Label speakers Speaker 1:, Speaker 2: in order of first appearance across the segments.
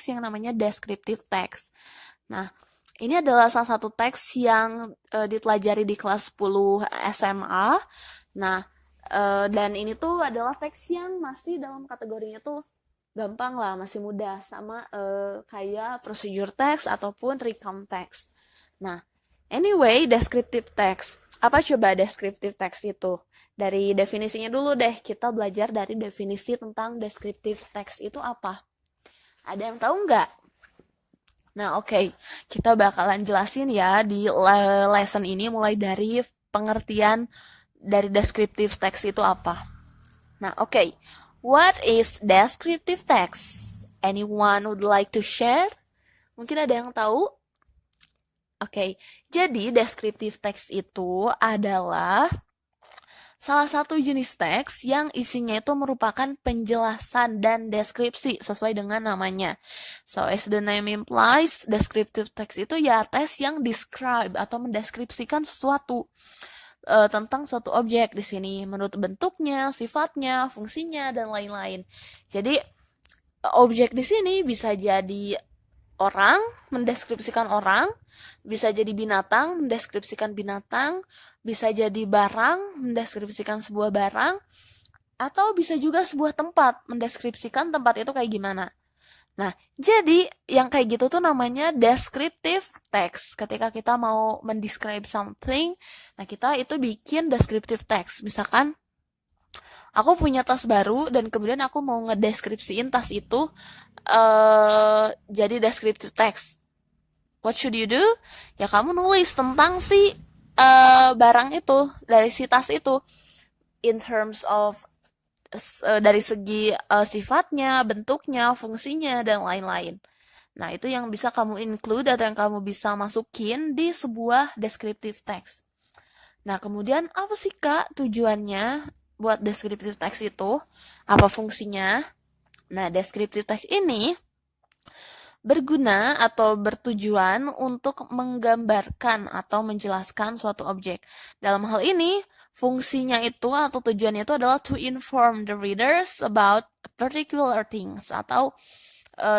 Speaker 1: teks yang namanya descriptive text. Nah, ini adalah salah satu teks yang dipelajari di kelas 10 SMA. Nah, dan ini tuh adalah teks yang masih dalam kategorinya tuh gampang lah, masih mudah, sama kayak procedure text ataupun recount text. Nah, anyway, descriptive text. Apa coba descriptive text itu? Dari definisinya dulu deh, kita belajar dari definisi tentang descriptive text itu apa. Ada yang tahu nggak? Nah, oke. Kita bakalan jelasin ya di lesson ini mulai dari pengertian dari descriptive text itu apa. Nah, oke. What is descriptive text? Anyone would like to share? Mungkin ada yang tahu? Oke, jadi descriptive text itu adalah salah satu jenis teks yang isinya itu merupakan penjelasan dan deskripsi sesuai dengan namanya. So, as the name implies, descriptive text itu ya teks yang describe atau mendeskripsikan sesuatu tentang suatu objek di sini menurut bentuknya, sifatnya, fungsinya, dan lain-lain. Jadi, objek di sini bisa jadi orang, mendeskripsikan orang, bisa jadi binatang, mendeskripsikan binatang, bisa jadi barang, mendeskripsikan sebuah barang, atau bisa juga sebuah tempat, mendeskripsikan tempat itu kayak gimana. Nah, jadi yang kayak gitu tuh namanya descriptive text. Ketika kita mau mendescribe something, nah kita itu bikin descriptive text. Misalkan, aku punya tas baru dan kemudian aku mau ngedeskripsiin tas itu jadi descriptive text. What should you do? Ya kamu nulis tentang si barang itu, dari si tas itu, in terms of dari segi sifatnya, bentuknya, fungsinya, dan lain-lain. Nah, itu yang bisa kamu include atau yang kamu bisa masukin di sebuah descriptive text. Nah, kemudian apa sih Kak tujuannya buat descriptive text itu? Apa fungsinya? Nah, descriptive text ini berguna atau bertujuan untuk menggambarkan atau menjelaskan suatu objek. Dalam hal ini, fungsinya itu atau tujuannya itu adalah to inform the readers about particular things atau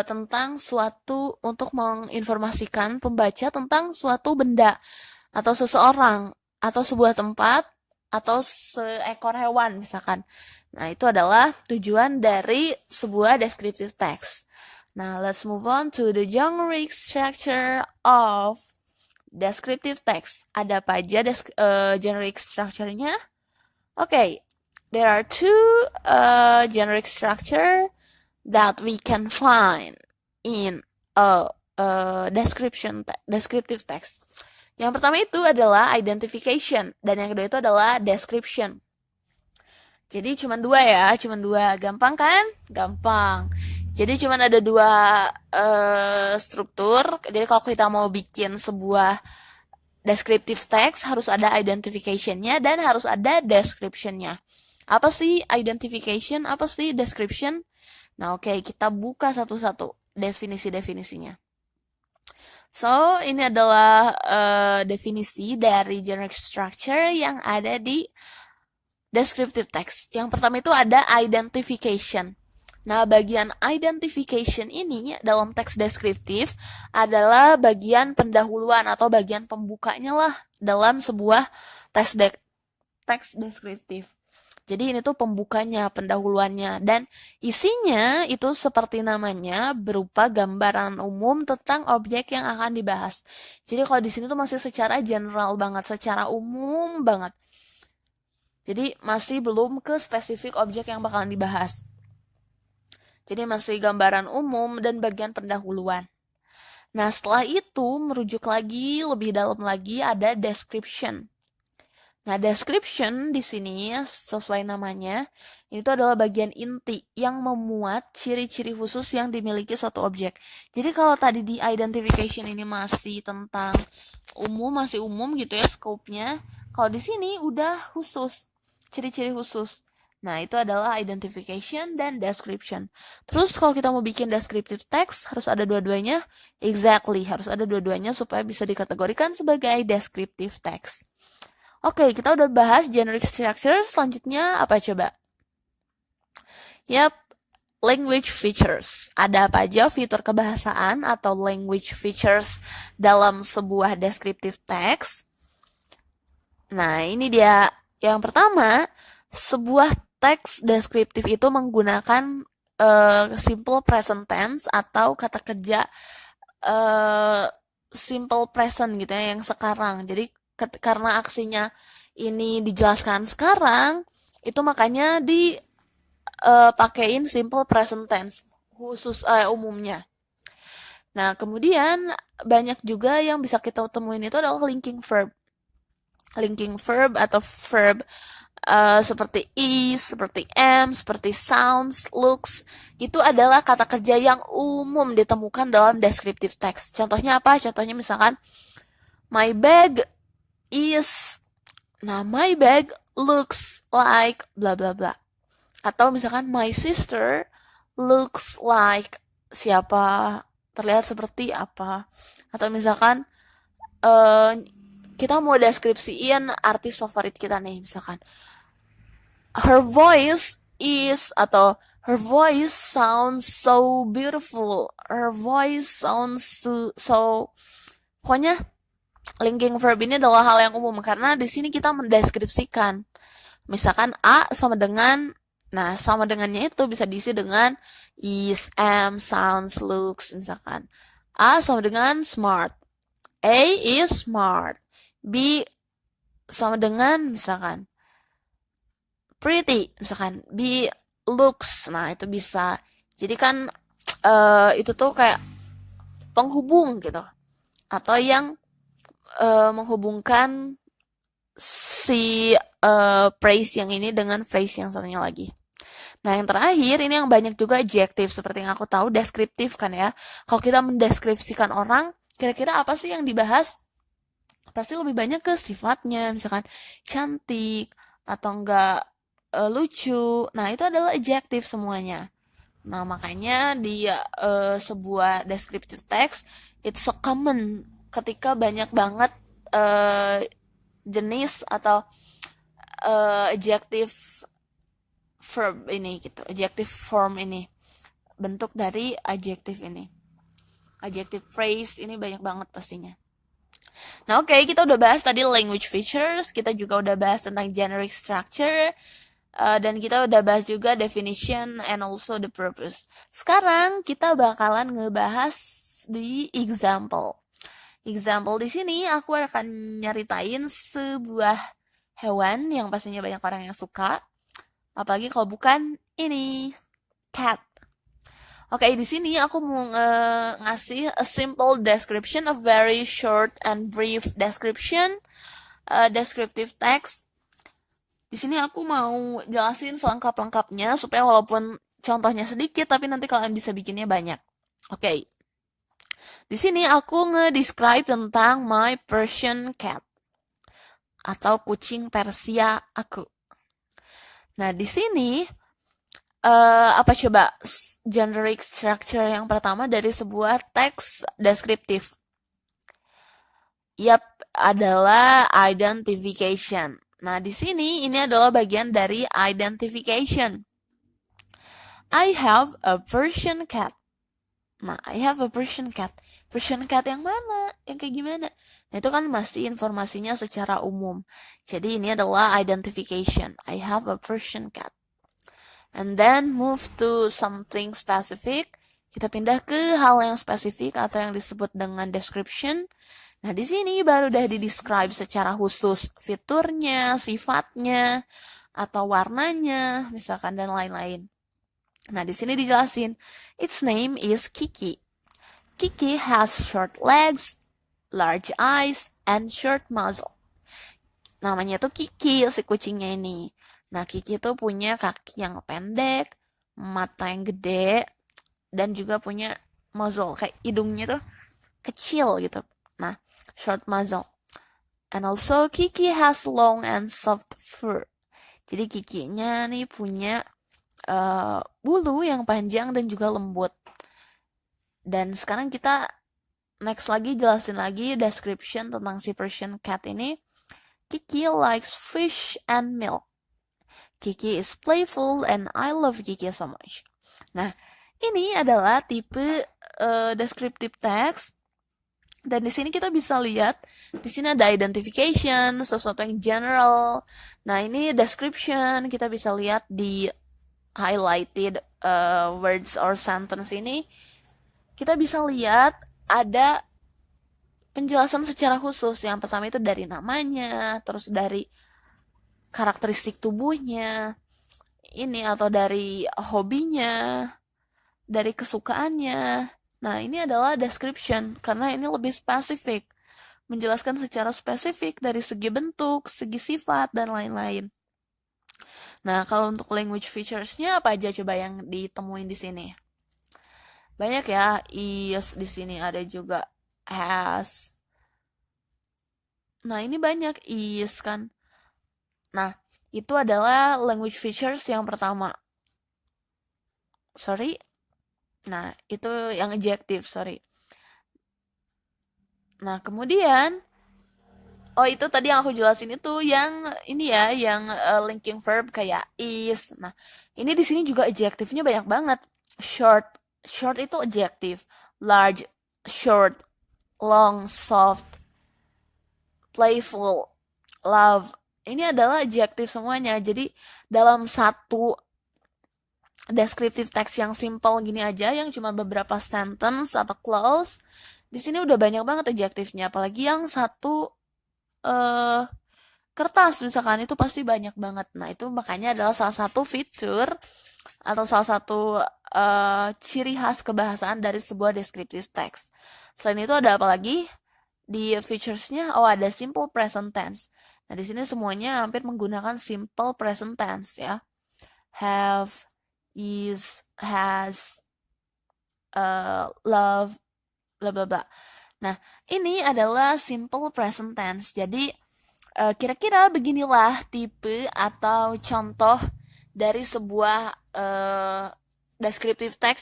Speaker 1: tentang suatu, untuk menginformasikan pembaca tentang suatu benda atau seseorang atau sebuah tempat atau seekor hewan misalkan. Nah, itu adalah tujuan dari sebuah descriptive text. Now, let's move on to the generic structure of descriptive text. Ada apa aja generic structure-nya? Okay, there are two generic structure that we can find in a descriptive text. Yang pertama itu adalah identification, dan yang kedua itu adalah description. Jadi cuma dua ya, gampang kan? Gampang. Jadi cuma ada dua struktur. Jadi kalau kita mau bikin sebuah descriptive text harus ada identification-nya dan harus ada description-nya. Apa sih identification? Apa sih description? Nah, oke, kita buka satu-satu definisi-definisinya. So, ini adalah definisi dari generic structure yang ada di descriptive text. Yang pertama itu ada identification. Nah, bagian identification ini dalam teks deskriptif adalah bagian pendahuluan atau bagian pembukanya lah dalam sebuah teks deskriptif. Jadi ini tuh pembukanya, pendahuluannya, dan isinya itu seperti namanya berupa gambaran umum tentang objek yang akan dibahas. Jadi kalau di sini tuh masih secara general banget, secara umum banget. Jadi masih belum ke spesifik objek yang bakalan dibahas. Jadi masih gambaran umum dan bagian pendahuluan. Nah, setelah itu merujuk lagi lebih dalam lagi ada description. Nah, description di sini sesuai namanya, itu adalah bagian inti yang memuat ciri-ciri khusus yang dimiliki suatu objek. Jadi kalau tadi di identification ini masih tentang umum, masih umum gitu ya scope-nya. Kalau di sini udah khusus, ciri-ciri khusus. Nah, itu adalah identification dan description. Terus kalau kita mau bikin descriptive text, harus ada dua-duanya. Exactly, harus ada dua-duanya supaya bisa dikategorikan sebagai descriptive text. Oke, kita udah bahas generic structure, selanjutnya apa coba? Yap, language features. Ada apa aja fitur kebahasaan atau language features dalam sebuah descriptive text? Nah, ini dia. Yang pertama, sebuah teks deskriptif itu menggunakan simple present tense atau kata kerja simple present gitu ya, yang sekarang. Jadi karena aksinya ini dijelaskan sekarang, itu makanya dipakein simple present tense khusus umumnya. Nah, kemudian banyak juga yang bisa kita temuin itu adalah linking verb. Linking verb atau verb seperti is, seperti am, seperti sounds, looks, itu adalah kata kerja yang umum ditemukan dalam descriptive text. Contohnya apa? Contohnya misalkan, my bag is, nah my bag looks like bla bla bla. Atau misalkan, my sister looks like siapa, terlihat seperti apa. Atau misalkan, kita mau deskripsiin artis favorit kita nih, misalkan, her voice is, atau her voice sounds so beautiful, her voice sounds so pokoknya linking verb ini adalah hal yang umum karena di sini kita mendeskripsikan. Misalkan A sama dengan, nah sama dengannya itu bisa diisi dengan is, am, sounds, looks. Misalkan A sama dengan smart, A is smart, B sama dengan misalkan pretty, misalkan B looks. Nah, itu bisa. Jadi kan itu tuh kayak penghubung gitu. Atau yang menghubungkan si phrase yang ini dengan phrase yang satunya lagi. Nah, yang terakhir ini yang banyak juga adjective, seperti yang aku tahu deskriptif kan ya. Kalau kita mendeskripsikan orang, kira-kira apa sih yang dibahas? Pasti lebih banyak ke sifatnya, misalkan cantik atau enggak lucu. Nah, itu adalah adjective semuanya. Nah, makanya di sebuah descriptive text it's so common ketika banyak banget jenis atau adjective verb ini gitu, adjective form ini, bentuk dari adjective ini, adjective phrase ini banyak banget pastinya. Nah, oke, kita udah bahas tadi language features, kita juga udah bahas tentang generic structure, dan kita udah bahas juga definition and also the purpose. Sekarang kita bakalan ngebahas di example. Example di sini aku akan nyeritain sebuah hewan yang pastinya banyak orang yang suka. Apalagi kalau bukan ini, cat. Oke, di sini aku mau ngasih a simple description, a very short and brief description, descriptive text. Di sini aku mau jelasin selengkap-lengkapnya supaya walaupun contohnya sedikit tapi nanti kalian bisa bikinnya banyak. Oke. Di sini aku nge-describe tentang my Persian cat atau kucing Persia aku. Nah, di sini apa coba generic structure yang pertama dari sebuah teks deskriptif? Yap, adalah identification. Nah, di sini ini adalah bagian dari identification. I have a Persian cat. Nah, I have a Persian cat. Persian cat yang mana? Yang kayak gimana? Nah, itu kan masih informasinya secara umum. Jadi ini adalah identification. I have a Persian cat. And then move to something specific. Kita pindah ke hal yang spesifik atau yang disebut dengan description. Nah, di sini baru udah di-describe secara khusus fiturnya, sifatnya, atau warnanya, misalkan, dan lain-lain. Nah, di sini dijelasin, its name is Kiki. Kiki has short legs, large eyes, and short muzzle. Namanya tuh Kiki, si kucingnya ini. Nah, Kiki tuh punya kaki yang pendek, mata yang gede, dan juga punya muzzle, kayak hidungnya tuh kecil gitu. Nah, short muzzle. And also Kiki has long and soft fur. Jadi Kikinya nih punya bulu yang panjang dan juga lembut. Dan sekarang kita next lagi jelasin lagi description tentang si Persian cat ini. Kiki likes fish and milk. Kiki is playful and I love Kiki so much. Nah, ini adalah tipe descriptive text. Dan di sini kita bisa lihat, di sini ada identification, sesuatu yang general. Nah, ini description, kita bisa lihat di highlighted words or sentence ini, kita bisa lihat ada penjelasan secara khusus. Yang pertama itu dari namanya, terus dari karakteristik tubuhnya, ini atau dari hobinya, dari kesukaannya. Nah, ini adalah description karena ini lebih spesifik, menjelaskan secara spesifik dari segi bentuk, segi sifat, dan lain-lain. Nah, kalau untuk language features-nya apa aja coba yang ditemuin di sini? Banyak ya, is di sini ada juga has. Nah, ini banyak is kan. Nah, itu adalah language features yang pertama. Sorry. Nah, itu yang adjective, sorry. Nah, kemudian oh itu tadi yang aku jelasin itu yang ini ya, yang linking verb kayak is. Nah, ini di sini juga adjektifnya banyak banget. Short, short itu adjective. Large, short, long, soft, playful, love. Ini adalah adjektif semuanya. Jadi dalam satu descriptive text yang simple gini aja, yang cuma beberapa sentence atau clause, di sini udah banyak banget adjektifnya. Apalagi yang satu eh kertas misalkan itu pasti banyak banget. Nah, itu makanya adalah salah satu fitur atau salah satu ciri khas kebahasaan dari sebuah descriptive text. Selain itu ada apa lagi? Di featuresnya, oh ada simple present tense. Nah, di sini semuanya hampir menggunakan simple present tense ya. Have, is, has, love, bla bla bla. Nah, ini adalah simple present tense. Jadi, kira-kira beginilah tipe atau contoh dari sebuah descriptive text